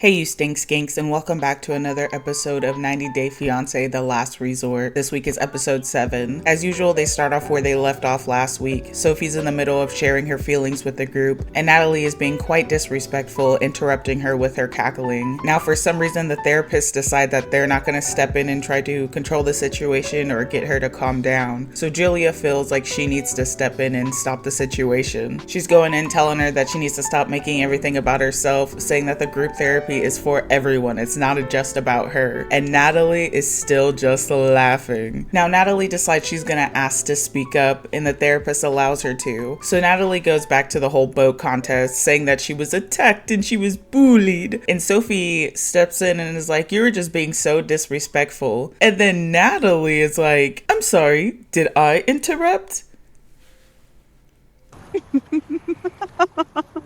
Hey, you stink skinks, and welcome back to another episode of 90 Day Fiancé, The Last Resort. This week is episode 7. As usual, they start off where they left off last week. Sophie's in the middle of sharing her feelings with the group, and Natalie is being quite disrespectful, interrupting her with her cackling. Now, for some reason, the therapists decide that they're not going to step in and try to control the situation or get her to calm down. So Julia feels like she needs to step in and stop the situation. She's going in telling her that she needs to stop making everything about herself, saying that the group therapy is for everyone. It's not just about her. And Natalie is still just laughing. Now Natalie decides she's gonna ask to speak up, and the therapist allows her to. So Natalie goes back to the whole boat contest, saying that she was attacked and she was bullied. And Sophie steps in and is like, "You're just being so disrespectful." And then Natalie is like, "I'm sorry, did I interrupt?"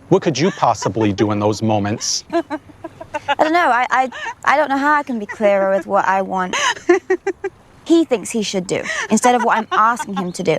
What could you possibly do in those moments? I don't know. I don't know how I can be clearer with what I want. He thinks he should do instead of what I'm asking him to do.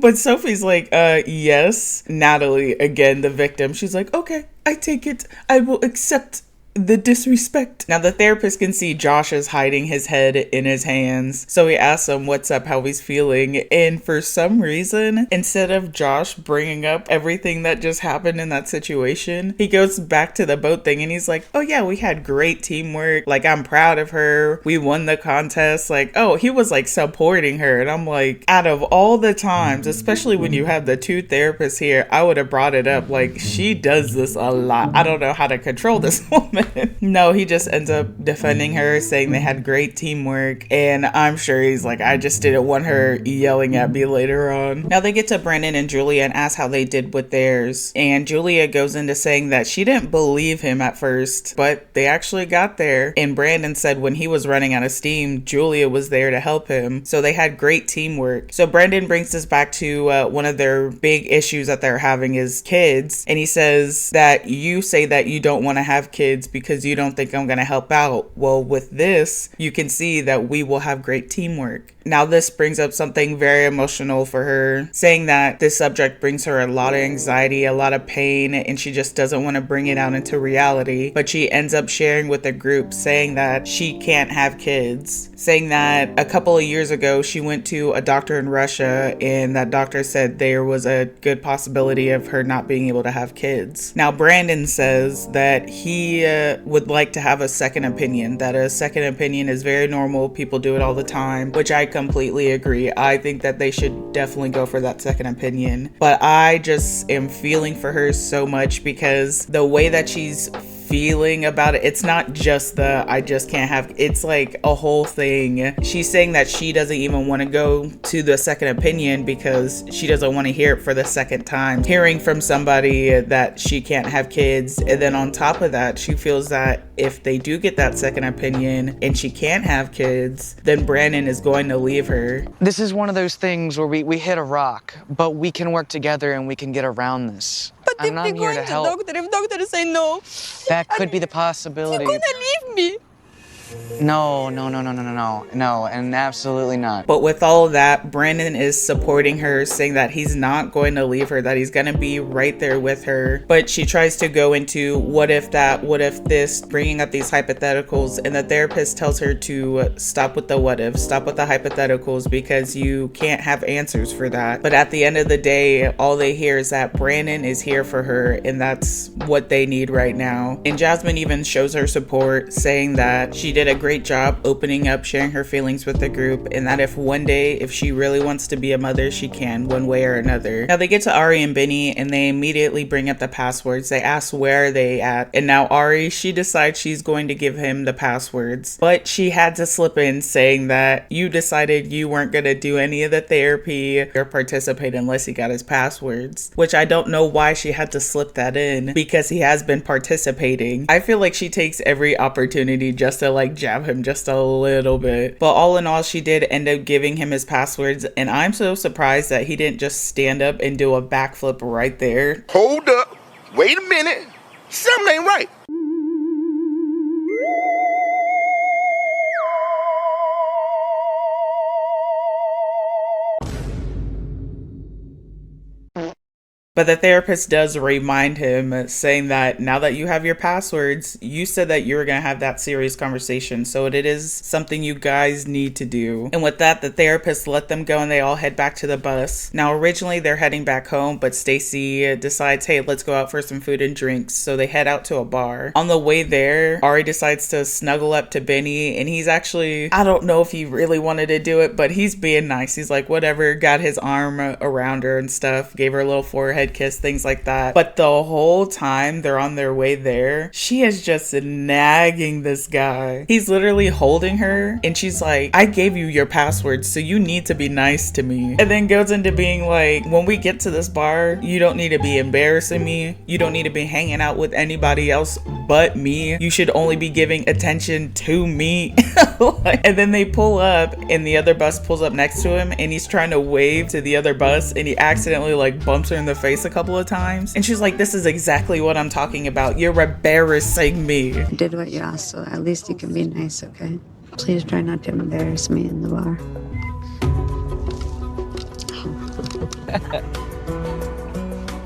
But Sophie's like, yes. Natalie, again, the victim, she's like, "Okay, I take it. I will accept the disrespect." Now the therapist can see Josh is hiding his head in his hands, so he asks him what's up, how he's feeling, and for some reason, instead of Josh bringing up everything that just happened in that situation, he goes back to the boat thing and he's like, "Oh yeah, we had great teamwork, like I'm proud of her, we won the contest." Like, oh, he was like supporting her, and I'm like, out of all the times, especially when you have the two therapists here, I would have brought it up. Like, she does this a lot. I don't know how to control this woman. No, he just ends up defending her, saying they had great teamwork, and I'm sure he's like, "I just didn't want her yelling at me later on." Now they get to Brandon and Julia and ask how they did with theirs, and Julia goes into saying that she didn't believe him at first, but they actually got there, and Brandon said when he was running out of steam, Julia was there to help him, so they had great teamwork. So Brandon brings us back to one of their big issues that they're having is kids, and he says that you say that you don't want to have kids because you don't think I'm going to help out. Well, with this, you can see that we will have great teamwork. Now this brings up something very emotional for her, saying that this subject brings her a lot of anxiety, a lot of pain, and she just doesn't want to bring it out into reality. But she ends up sharing with the group, saying that she can't have kids, saying that a couple of years ago she went to a doctor in Russia and that doctor said there was a good possibility of her not being able to have kids. Now Brandon says that he would like to have a second opinion, that a second opinion is very normal, people do it all the time, which I completely agree. I think that they should definitely go for that second opinion, but I just am feeling for her so much because the way that she's feeling about it, it's not just the "I just can't have," it's like a whole thing. She's saying that she doesn't even want to go to the second opinion because she doesn't want to hear it for the second time, hearing from somebody that she can't have kids. And then on top of that, she feels that if they do get that second opinion and she can't have kids, then Brandon is going to leave her. This is one of those things where we hit a rock, but we can work together and we can get around this. But And if I'm we here go to into help. doctor, if doctor say no, That could be the possibility. you're gonna leave me. No, and absolutely not. But with all of that, Brandon is supporting her, saying that he's not going to leave her, that he's going to be right there with her. But she tries to go into what if that, what if this, bringing up these hypotheticals, and the therapist tells her to stop with the what if, stop with the hypotheticals, because you can't have answers for that. But at the end of the day, all they hear is that Brandon is here for her, and that's what they need right now. And Jasmine even shows her support, saying that she did a great job opening up, sharing her feelings with the group, and that if one day, if she really wants to be a mother, she can, one way or another. Now they get to Ari and Bini, and they immediately bring up the passwords. They ask where are they at, and now Ari, she decides she's going to give him the passwords, but she had to slip in saying that you decided you weren't going to do any of the therapy or participate unless he got his passwords, which I don't know why she had to slip that in because he has been participating. I feel like she takes every opportunity just to like jab him just a little bit. But all in all, she did end up giving him his passwords, and I'm so surprised that he didn't just stand up and do a backflip right there. Hold up. Wait a minute. Something ain't right. But the therapist does remind him, saying that now that you have your passwords, you said that you were going to have that serious conversation. So it is something you guys need to do. And with that, the therapist let them go and they all head back to the bus. Now, originally they're heading back home, but Stacy decides, hey, let's go out for some food and drinks. So they head out to a bar. On the way there, Ari decides to snuggle up to Bini, and he's actually, I don't know if he really wanted to do it, but he's being nice. He's like, whatever, got his arm around her and stuff, gave her a little forehead kiss, things like that. But the whole time they're on their way there, she is just nagging this guy. He's literally holding her and she's like, I gave you your password, so you need to be nice to me. And then goes into being like, when we get to this bar, you don't need to be embarrassing me. You don't need to be hanging out with anybody else but me. You should only be giving attention to me. And then they pull up and the other bus pulls up next to him and he's trying to wave to the other bus and he accidentally like bumps her in the face a couple of times. And she's like, this is exactly what I'm talking about. You're embarrassing me. I did what you asked, so at least you can be nice, okay? Please try not to embarrass me in the bar.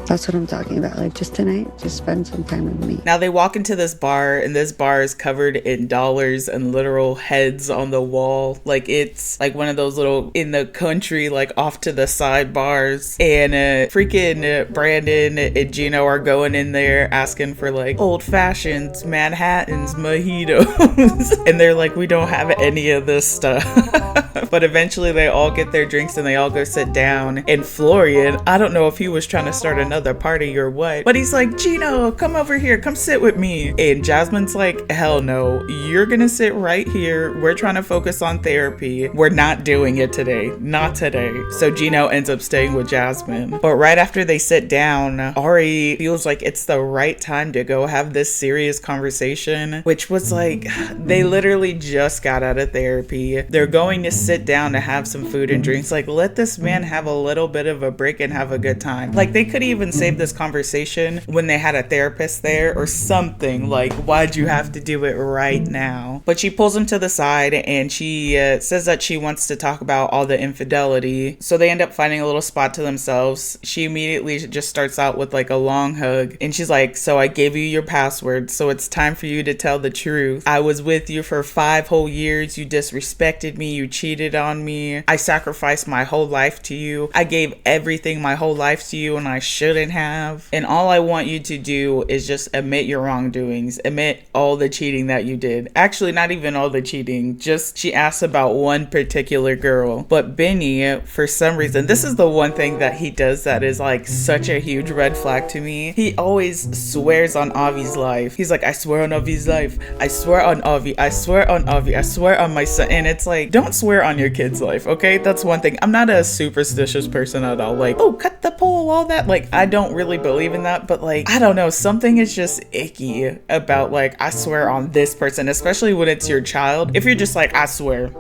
That's what I'm talking about. Like, just tonight, just spend some time with me. Now they walk into this bar and this bar is covered in dollars and literal heads on the wall. Like, it's like one of those little in the country, like off to the side bars. And freaking Brandon and Gino are going in there asking for like old fashions, Manhattans, mojitos. And they're like, we don't have any of this stuff. But eventually they all get their drinks and they all go sit down. And Florian, I don't know if he was trying to start another party or what, but he's like, Gino, come over here, come sit with me. And Jasmine's like, hell no, you're gonna sit right here. We're trying to focus on therapy. We're not doing it today. Not today. So Gino ends up staying with Jasmine. But right after they sit down, Ari feels like it's the right time to go have this serious conversation, which was like, they literally just got out of therapy. They're going to sit down to have some food and drinks. Like, let this man have a little bit of a break and have a good time. Like, they could even save this conversation when they had a therapist there or something. Like, why'd you have to do it right now? But she pulls him to the side and she says that she wants to talk about all the infidelity. So they end up finding a little spot to themselves. She immediately just starts out with like a long hug and she's like, so I gave you your password, so it's time for you to tell the truth. I was with you for 5 whole years. You disrespected me. You cheated on me. I sacrificed my whole life to you. I gave everything my whole life to you and I shouldn't have. And all I want you to do is just admit your wrongdoings. Admit all the cheating that you did. Actually, not even all the cheating. Just she asks about one particular girl. But Bini, for some reason, this is the one thing that he does that is like such a huge red flag to me. He always swears on Avi's life. He's like, I swear on Avi's life. I swear on Avi. I swear on Avi. I swear on my son. And it's like, don't swear on your kid's life, okay? That's one thing. I'm not a superstitious person at all. Like, oh, cut the pole, all that. Like, I don't really believe in that, but like, I don't know, something is just icky about like, I swear on this person, especially when it's your child. If you're just like, I swear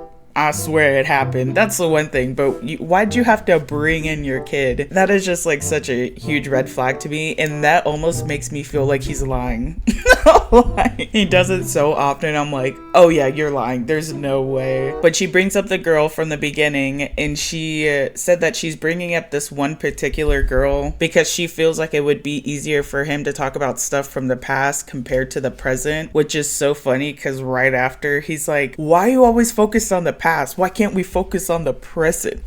it happened, that's the one thing, but why'd you have to bring in your kid? That is just like such a huge red flag to me, and that almost makes me feel like he's lying. Like, he does it so often. I'm like, oh yeah, you're lying, there's no way. But she brings up the girl from the beginning, and she said that she's bringing up this one particular girl because she feels like it would be easier for him to talk about stuff from the past compared to the present, which is so funny because right after he's like, why are you always focused on the past? Why can't we focus on the present?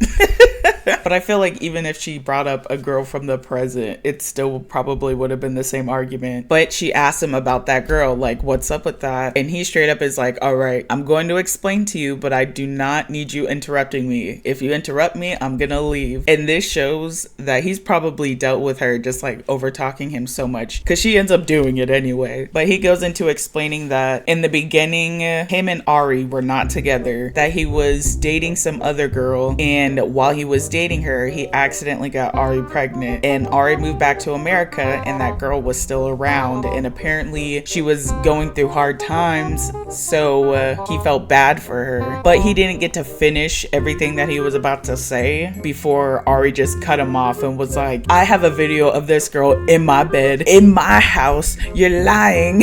But I feel like even if she brought up a girl from the present, it still probably would have been the same argument. But she asked him about that girl, like, what's up with that? And he straight up is like, all right, I'm going to explain to you, but I do not need you interrupting me. If you interrupt me, I'm gonna leave. And this shows that he's probably dealt with her just like over talking him so much, because she ends up doing it anyway. But he goes into explaining that in the beginning, him and Ari were not together, that he was dating some other girl, and while he was dating her, he accidentally got Ari pregnant, and Ari moved back to America and that girl was still around, and apparently she was going through hard times, so he felt bad for her. But he didn't get to finish everything that he was about to say before Ari just cut him off and was like, I have a video of this girl in my bed, in my house, you're lying.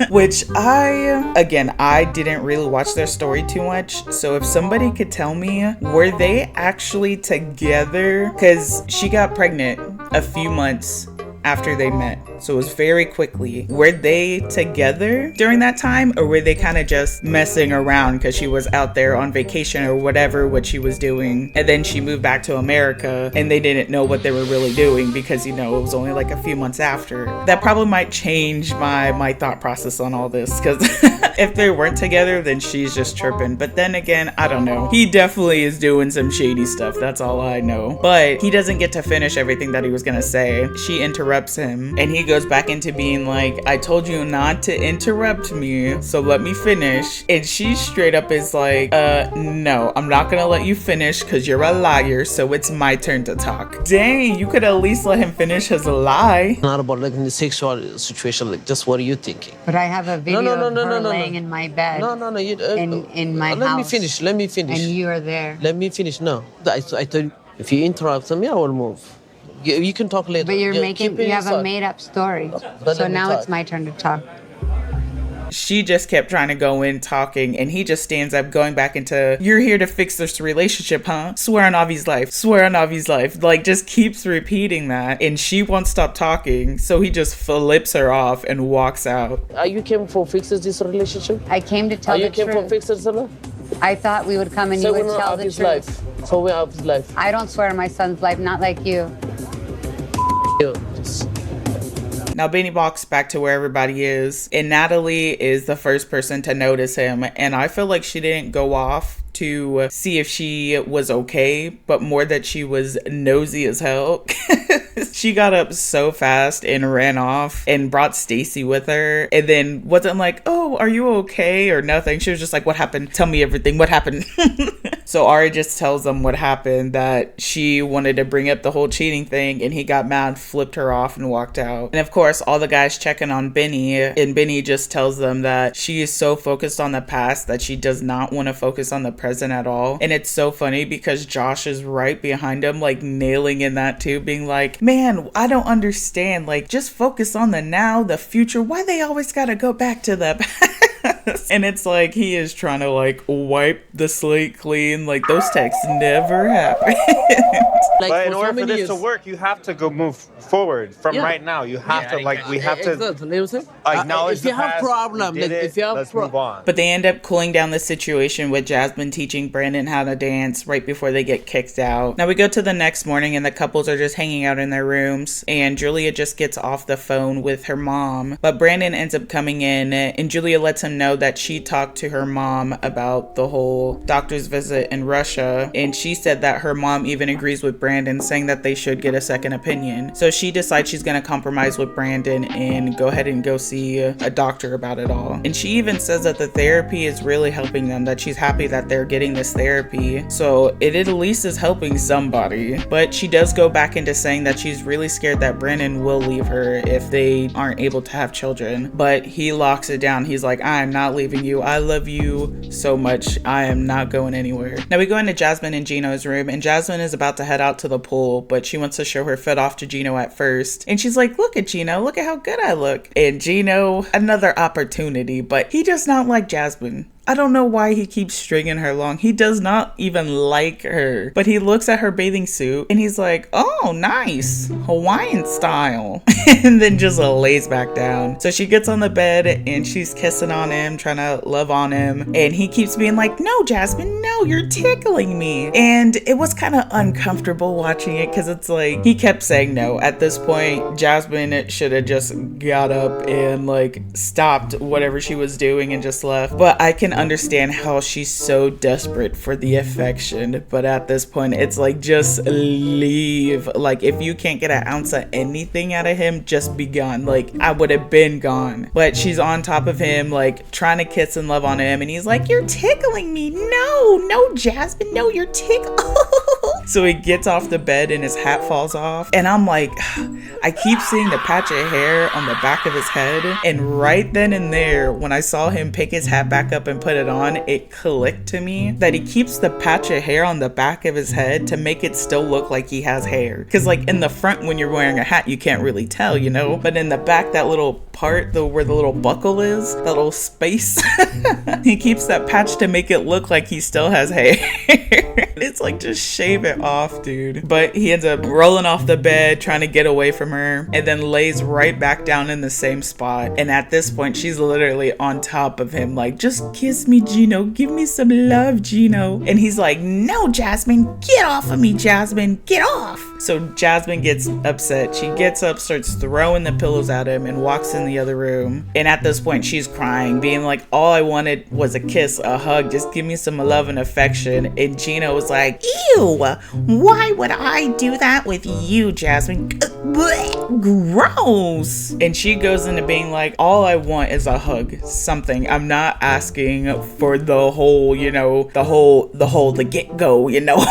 Which I didn't really watch their story too much, so if somebody could tell me, were they actually together? Because she got pregnant a few months after they met. So it was very quickly. Were they together during that time, or were they kind of just messing around because she was out there on vacation or whatever what she was doing, and then she moved back to America and they didn't know what they were really doing because, you know, it was only like a few months after? That probably might change my thought process on all this, because if they weren't together, then she's just tripping. But then again, I don't know. He definitely is doing some shady stuff. That's all I know. But he doesn't get to finish everything that he was gonna say. She interrupts him and he goes back into being like, I told you not to interrupt me, so let me finish. And she straight up is like, no, I'm not gonna let you finish because you're a liar, so it's my turn to talk. Dang, you could at least let him finish his lie. Not about like in the sexual situation, like just what are you thinking? But I have a video of her laying in my bed. No. You, in my let house. Let me finish. And you are there. Let me finish. No, I told you, if you interrupt me, I will move. You can talk later. But you have inside. a made up story. But So let me now talk. it's my turn to talk. She just kept trying to go in talking, and he just stands up going back into, you're here to fix this relationship, huh? Swear on Avi's life. Swear on Avi's life. Like, just keeps repeating that, and she won't stop talking, so he just flips her off and walks out. Are you came for fixes this relationship? I came to tell Are the you came for truth. fixes the I thought we would come and you So would we're tell not the his truth. life. So we're out his life. I don't swear on my son's life, not like you. You. Now Bini walks back to where everybody is, and Natalie is the first person to notice him, and I feel like she didn't go off to see if she was okay, but more that she was nosy as hell. She got up so fast and ran off and brought Stacy with her, and then wasn't like, oh, are you okay, or nothing. She was just like, what happened? Tell me everything. What happened? So Ari just tells them what happened, that she wanted to bring up the whole cheating thing, and he got mad, flipped her off, and walked out. And of course, all the guys checking on Bini, and Bini just tells them that she is so focused on the past that she does not want to focus on the present at all. And it's so funny because Josh is right behind him, like nailing in that too, being like, man, I don't understand. Like, just focus on the now, the future. Why they always gotta go back to the past? And it's like he is trying to like wipe the slate clean. Like, those texts never happened. Like, But in for order so for many this years, to work, you have to go move forward from Yeah. right now. You have to, like, we have to Exactly. You know what I'm saying? acknowledge if you the have past, problem, we like did if you it, have let's move on. But they end up cooling down the situation with Jasmine teaching Brandon how to dance right before they get kicked out. Now we go to the next morning and the couples are just hanging out in their rooms, and Julia just gets off the phone with her mom. But Brandon ends up coming in, and Julia lets him know that she talked to her mom about the whole doctor's visit in Russia, and she said that her mom even agrees with Brandon, saying that they should get a second opinion. So she decides she's going to compromise with Brandon and go ahead and go see a doctor about it all. And she even says that the therapy is really helping them, that she's happy that they're getting this therapy. So it at least is helping somebody. But she does go back into saying that she's really scared that Brandon will leave her if they aren't able to have children. But he locks it down. He's like, I am not leaving you. I love you so much. I am not going anywhere. Now we go into Jasmine and Gino's room, and Jasmine is about to head out to the pool, but she wants to show her fit off to Gino at first. And she's like, look at Gino, look at how good I look. And Gino, another opportunity, but he does not like Jasmine. I don't know why he keeps stringing her along. He does not even like her. But he looks at her bathing suit and he's like, oh, nice. Hawaiian style. And then just lays back down. So she gets on the bed and she's kissing on him, trying to love on him. And he keeps being like, no, Jasmine, no, you're tickling me. And it was kind of uncomfortable watching it because it's like, he kept saying no. At this point, Jasmine should have just got up and like stopped whatever she was doing and just left. But I can understand how she's so desperate for the affection, but at this point it's like, just leave. Like, if you can't get an ounce of anything out of him, just be gone. Like, I would have been gone. But she's on top of him, like trying to kiss and love on him, and he's like, you're tickling me. No, Jasmine, no, you're tickling. So he gets off the bed and his hat falls off, and I'm like, I keep seeing the patch of hair on the back of his head. And right then and there, when I saw him pick his hat back up and put it on, it clicked to me that he keeps the patch of hair on the back of his head to make it still look like he has hair. Because like in the front when you're wearing a hat, you can't really tell, you know? But in the back, that little part, where the little buckle is, that little space, he keeps that patch to make it look like he still has hair. It's like, just shave it off, dude. But he ends up rolling off the bed, trying to get away from her, and then lays right back down in the same spot. And at this point, she's literally on top of him, like, just kiss me, Gino. Give me some love, Gino. And he's like, no, Jasmine, get off of me, Jasmine, get off. So Jasmine gets upset. She gets up, starts throwing the pillows at him, and walks in the other room. And at this point, she's crying, being like, all I wanted was a kiss, a hug, just give me some love and affection. And Gino was like, ew, why would I do that with you, Jasmine? Gross. And she goes into being like, all I want is a hug, something. I'm not asking for the whole, you know, the get-go, you know.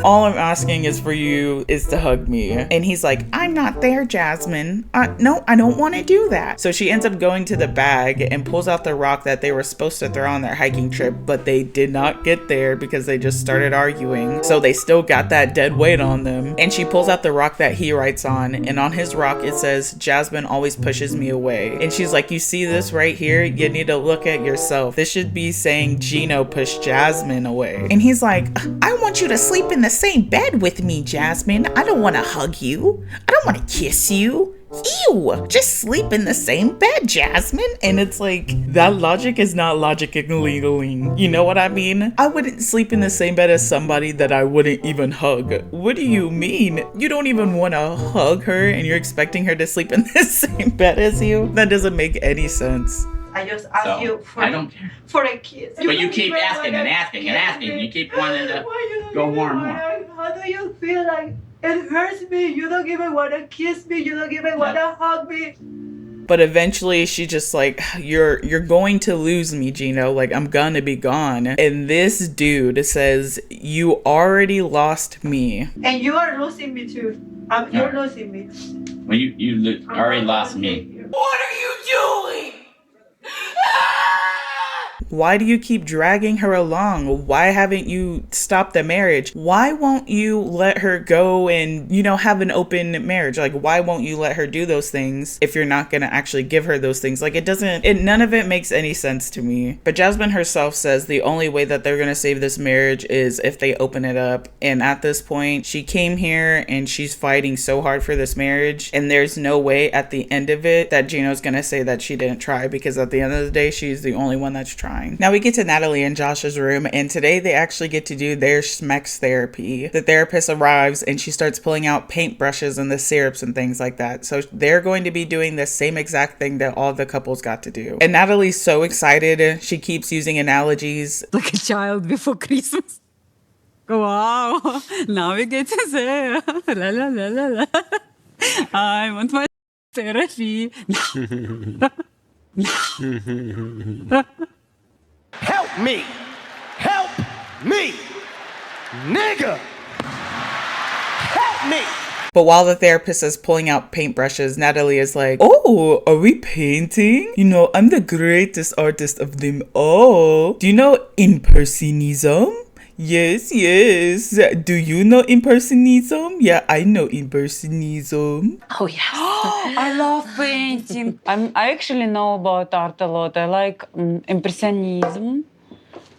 All I'm asking is for you is to hug me. And he's like, I'm not there, Jasmine. No, I don't want to do that. So she ends up going to the bag and pulls out the rock that they were supposed to throw on their hiking trip, but they did not get there because they just started arguing. So they still got that dead weight on them. And she pulls out the rock that he writes on, and on his rock it says, Jasmine always pushes me away. And she's like, you see this right here? You need to look at yourself. This should be saying Gino pushed Jasmine away. And he's like, I want you to sleep in the same bed with me, Jasmine. I don't want to hug you. I don't want to kiss you. Ew, just sleep in the same bed, Jasmine. And it's like, that logic is not logically, you know what I mean? I wouldn't sleep in the same bed as somebody that I wouldn't even hug. What do you mean? You don't even want to hug her and you're expecting her to sleep in the same bed as you? That doesn't make any sense. I just asked you for a kiss. But you keep asking and asking and asking. You keep wanting to go more and more. How do you feel like it hurts me? You don't even want to kiss me. You don't even want to hug me. But eventually she just like, you're going to lose me, Gino. Like, I'm gonna be gone. And this dude says, you already lost me. And you are losing me too. You're losing me. Well, you already lost me. What are you doing? Why do you keep dragging her along? Why haven't you stopped the marriage? Why won't you let her go and, you know, have an open marriage? Like, why won't you let her do those things if you're not gonna actually give her those things? Like, none of it makes any sense to me. But Jasmine herself says the only way that they're gonna save this marriage is if they open it up. And at this point, she came here and she's fighting so hard for this marriage. And there's no way at the end of it that Gino's gonna say that she didn't try, because at the end of the day, she's the only one that's trying. Now we get to Natalie and Josh's room, and today they actually get to do their schmex therapy. The therapist arrives and she starts pulling out paintbrushes and the syrups and things like that. So they're going to be doing the same exact thing that all the couples got to do. And Natalie's so excited. She keeps using analogies. Like a child before Christmas. Wow, now we get to say, la la la la la. I want my therapy. Help me! Help me! Nigga! Help me! But while the therapist is pulling out paintbrushes, Natalie is like, oh, are we painting? You know, I'm the greatest artist of them all. Do you know impressionism? Yes. Do you know impressionism? Yeah, I know impressionism. Oh, yes. I love painting. I actually know about art a lot. I like impressionism.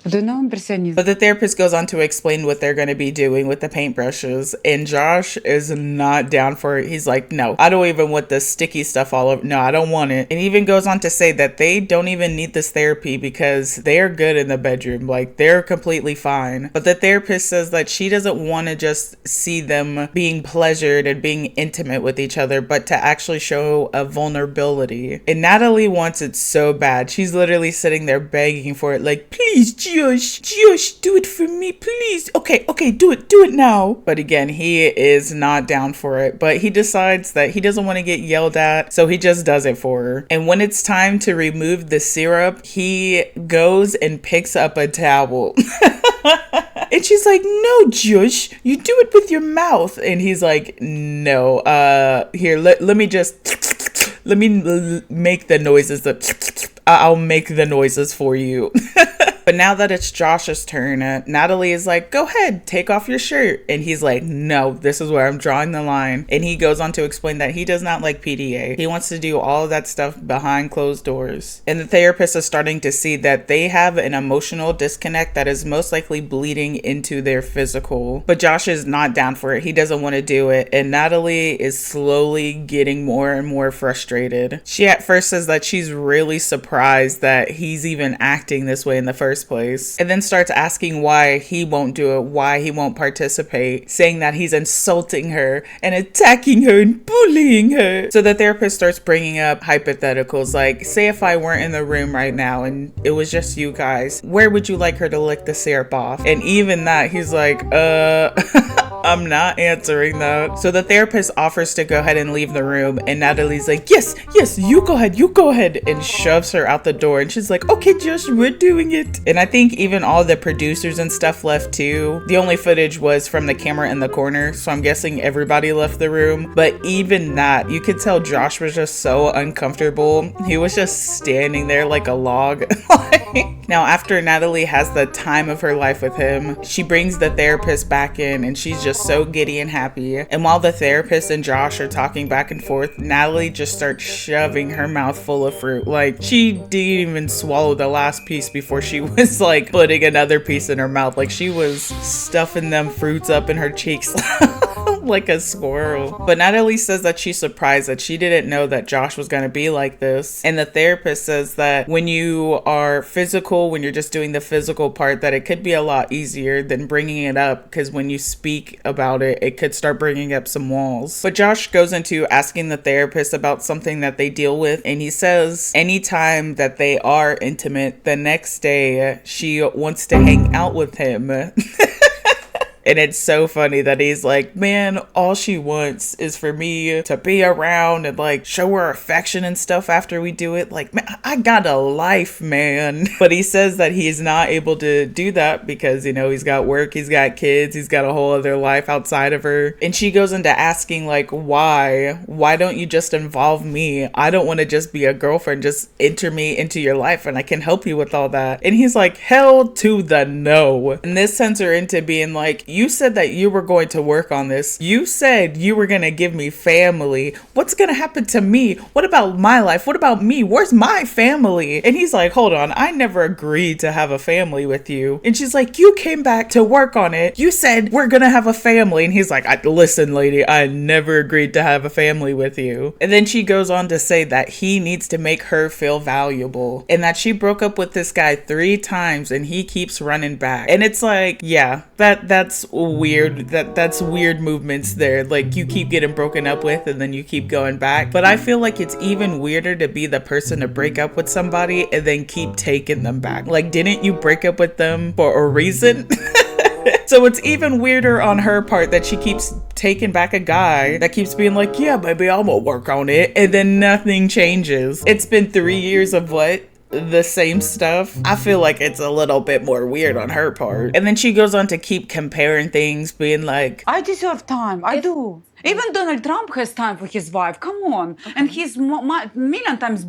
Do you know impressionism? But the therapist goes on to explain what they're going to be doing with the paintbrushes, and Josh is not down for it. He's like, no, I don't even want the sticky stuff all over. No, I don't want it. And even goes on to say that they don't even need this therapy because they're good in the bedroom. Like, they're completely fine. But the therapist says that she doesn't want to just see them being pleasured and being intimate with each other, but to actually show a vulnerability. And Natalie wants it so bad. She's literally sitting there begging for it, like, please, Josh, do it for me, please. Okay, do it now. But again, he is not down for it, but he decides that he doesn't want to get yelled at, so he just does it for her. And when it's time to remove the syrup, he goes and picks up a towel. And she's like, no, Josh, you do it with your mouth. And he's like, no, here, let me make the noises. I'll make the noises for you. But now that it's Josh's turn, Natalie is like, go ahead, take off your shirt. And he's like, no, this is where I'm drawing the line. And he goes on to explain that he does not like PDA. He wants to do all of that stuff behind closed doors. And the therapist is starting to see that they have an emotional disconnect that is most likely bleeding into their physical. But Josh is not down for it. He doesn't want to do it. And Natalie is slowly getting more and more frustrated. She at first says that she's really surprised that he's even acting this way in the first place. And then starts asking why he won't do it, why he won't participate, saying that he's insulting her and attacking her and bullying her. So the therapist starts bringing up hypotheticals like, say if I weren't in the room right now and it was just you guys, where would you like her to lick the syrup off? And even that, he's like, I'm not answering that. So the therapist offers to go ahead and leave the room, and Natalie's like, yes, you go ahead, and shoves her out the door. And she's like, okay, Josh, we're doing it. And I think even all the producers and stuff left too. The only footage was from the camera in the corner, so I'm guessing everybody left the room. But even that, you could tell Josh was just so uncomfortable. He was just standing there like a log. Now, after Natalie has the time of her life with him, she brings the therapist back in, and she's just so giddy and happy. And while the therapist and Josh are talking back and forth, Natalie just starts shoving her mouth full of fruit. Like, she didn't even swallow the last piece before she was like putting another piece in her mouth. Like, she was stuffing them fruits up in her cheeks like a squirrel. But Natalie says that she's surprised that she didn't know that Josh was going to be like this. And the therapist says that when you are physical, when you're just doing the physical part, that it could be a lot easier than bringing it up, because when you speak about it, it could start bringing up some walls. But Josh goes into asking the therapist about something that they deal with, and he says anytime that they are intimate, the next day she wants to hang out with him. And it's so funny that he's like, man, all she wants is for me to be around and like show her affection and stuff after we do it. Like, man, I got a life, man. But he says that he's not able to do that because, you know, he's got work, he's got kids, he's got a whole other life outside of her. And she goes into asking like, why don't you just involve me? I don't want to just be a girlfriend. Just enter me into your life and I can help you with all that. And he's like, hell to the no. And this sends her into being like, you said that you were going to work on this. You said you were going to give me family. What's going to happen to me? What about my life? What about me? Where's my family? And he's like, hold on. I never agreed to have a family with you. And she's like, you came back to work on it. You said we're going to have a family. And he's like, listen, lady, I never agreed to have a family with you. And then she goes on to say that he needs to make her feel valuable and that she broke up with this guy 3 times and he keeps running back. And it's like, yeah, that's weird. That's weird movements there. Like, you keep getting broken up with and then you keep going back. But I feel like it's even weirder to be the person to break up with somebody and then keep taking them back. Like, didn't you break up with them for a reason? So it's even weirder on her part that she keeps taking back a guy that keeps being like, yeah, baby, I'm gonna work on it. And then nothing changes. It's been 3 years of what? The same stuff. I feel like it's a little bit more weird on her part. And then she goes on to keep comparing things, being like, I deserve time. I do. Even Donald Trump has time for his wife. Come on. And he's million times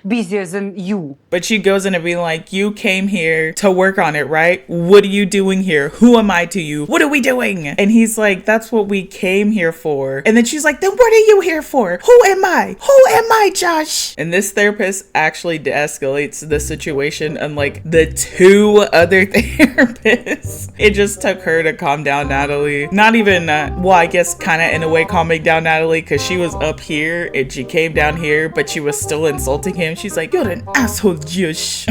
busier than you. But she goes in and being like, you came here to work on it, right? What are you doing here? Who am I to you? What are we doing? And he's like, that's what we came here for. And then she's like, then what are you here for? Who am I? Who am I, Josh? And this therapist actually de-escalates the situation, unlike the 2 other therapists. It just took her to calm down Natalie. Not even, well, I guess kind of in a way calming down Natalie, because she was up here and she came down here, but she was still insulting him. She's like, you're an asshole, Josh.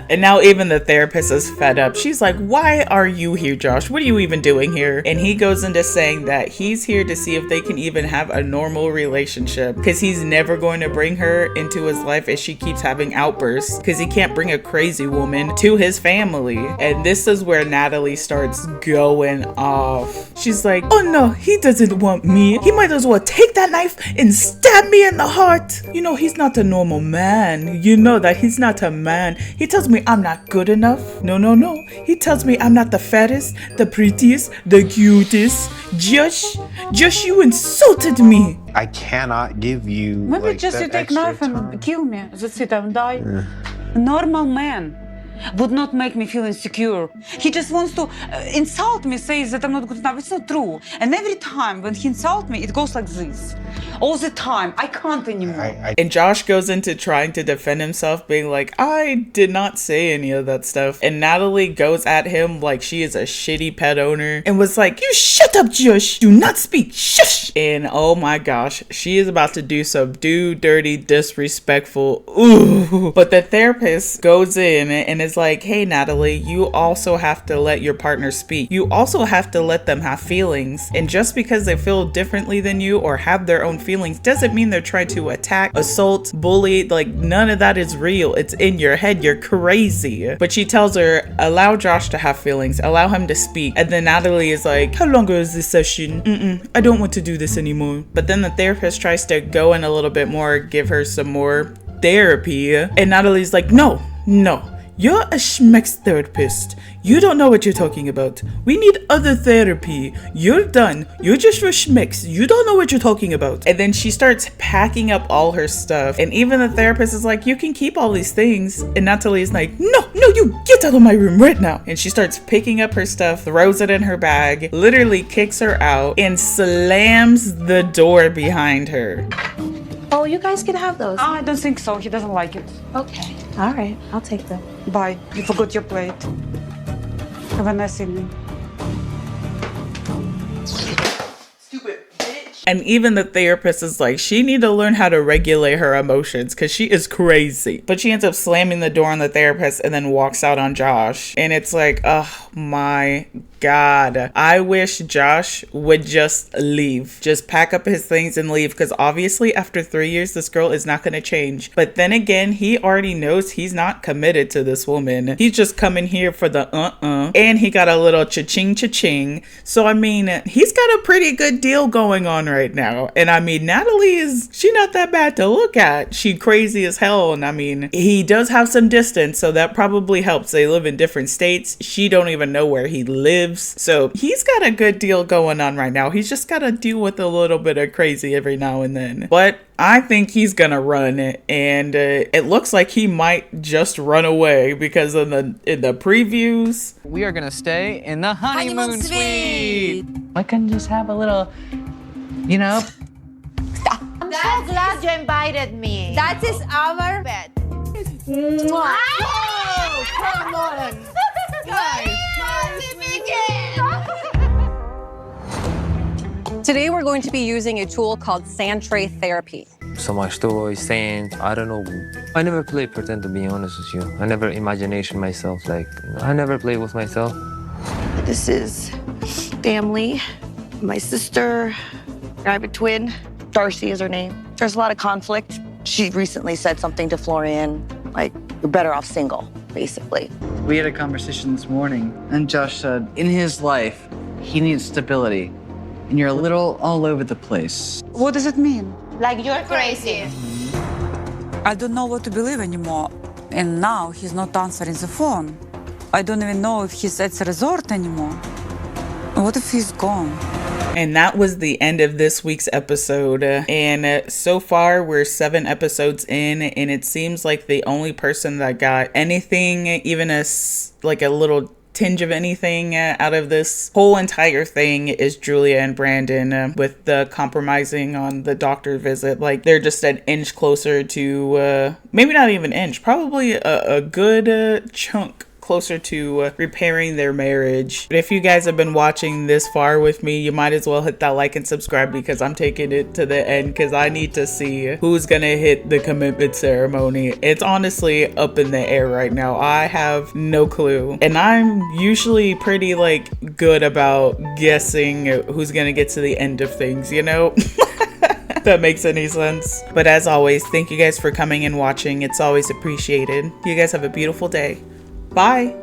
And now even the therapist is fed up. She's like, why are you here, Josh? What are you even doing here? And he goes into saying that he's here to see if they can even have a normal relationship, because he's never going to bring her into his life as she keeps having outbursts, because he can't bring a crazy woman to his family. And this is where Natalie starts going off. She's like, oh no, he doesn't want me. He might as well take that knife and stab me in the heart. You know, he's not a normal man. You know that he's not a man. He tells me I'm not good enough. No. He tells me I'm not the fattest, the prettiest, the cutest. Josh, you insulted me. I cannot give you. Maybe like, just that you take extra knife time. and kill me. That's it, and die. Normal man. would not make me feel insecure. He just wants to insult me, says that I'm not good enough. It's not true. And every time when he insults me, it goes like this. All the time. I can't anymore. And Josh goes into trying to defend himself, being like, I did not say any of that stuff. And Natalie goes at him like she is a shitty pet owner and was like, you shut up, Josh. Do not speak. Shush. And oh my gosh, she is about to do some dirty, disrespectful. Ooh. But the therapist goes in and is like, hey, Natalie, you also have to let your partner speak. You also have to let them have feelings. And just because they feel differently than you or have their own feelings doesn't mean they're trying to attack, assault, bully. Like, none of that is real. It's in your head. You're crazy. But she tells her, allow Josh to have feelings, allow him to speak. And then Natalie is like, how long is this session? I don't want to do this anymore. But then the therapist tries to go in a little bit more, give her some more therapy. And Natalie's like, no. You're a schmeck's therapist. You don't know what you're talking about. We need other therapy. You're done. You're just for schmecks. You don't know what you're talking about. And then she starts packing up all her stuff. And even the therapist is like, you can keep all these things. And Natalie is like, no, you get out of my room right now. And she starts picking up her stuff, throws it in her bag, literally kicks her out, and slams the door behind her. Oh, you guys can have those. I don't think so. He doesn't like it. Okay. All right. I'll take them. Bye. You forgot your plate. Have a nice evening. And even the therapist is like, she need to learn how to regulate her emotions because she is crazy. But she ends up slamming the door on the therapist and then walks out on Josh. And it's like, oh my God. I wish Josh would just leave. Just pack up his things and leave, because obviously after 3 years, this girl is not going to change. But then again, he already knows he's not committed to this woman. He's just coming here for the and he got a little cha-ching. So I mean, he's got a pretty good deal going on right now. And I mean, Natalie she not that bad to look at. She crazy as hell. And I mean, he does have some distance, so that probably helps. They live in different states. She don't even know where he lives. So he's got a good deal going on right now. He's just got to deal with a little bit of crazy every now and then. But I think he's gonna run, and it looks like he might just run away, because in the previews, we are gonna stay in the honeymoon suite. I can just have a little, you know. I'm so glad you invited me. That is our bed. Oh, come on. Guys. Today we're going to be using a tool called Fiancé therapy. So much stories, saying, I don't know. I never play pretend, to be honest with you. I never imagination myself, like, I never play with myself. This is family, my sister, I have a twin, Darcy is her name. There's a lot of conflict. She recently said something to Florian, like, you're better off single, basically. We had a conversation this morning, and Josh said, in his life, he needs stability. And you're a little all over the place. What does it mean? Like you're crazy. I don't know what to believe anymore. And now he's not answering the phone. I don't even know if he's at the resort anymore. What if he's gone? And that was the end of this week's episode. And so far, we're 7 episodes in, and it seems like the only person that got anything, even a little tinge of anything out of this whole entire thing, is Julia and Brandon, with the compromising on the doctor visit. Like, they're just an inch closer to, maybe not even inch, probably a good chunk closer to repairing their marriage. But if you guys have been watching this far with me, you might as well hit that like and subscribe, because I'm taking it to the end, because I need to see who's gonna hit the commitment ceremony. It's honestly up in the air right now. I have no clue, and I'm usually pretty good about guessing who's gonna get to the end of things, you know? If that makes any sense. But as always, thank you guys for coming and watching. It's always appreciated. You guys have a beautiful day. Bye.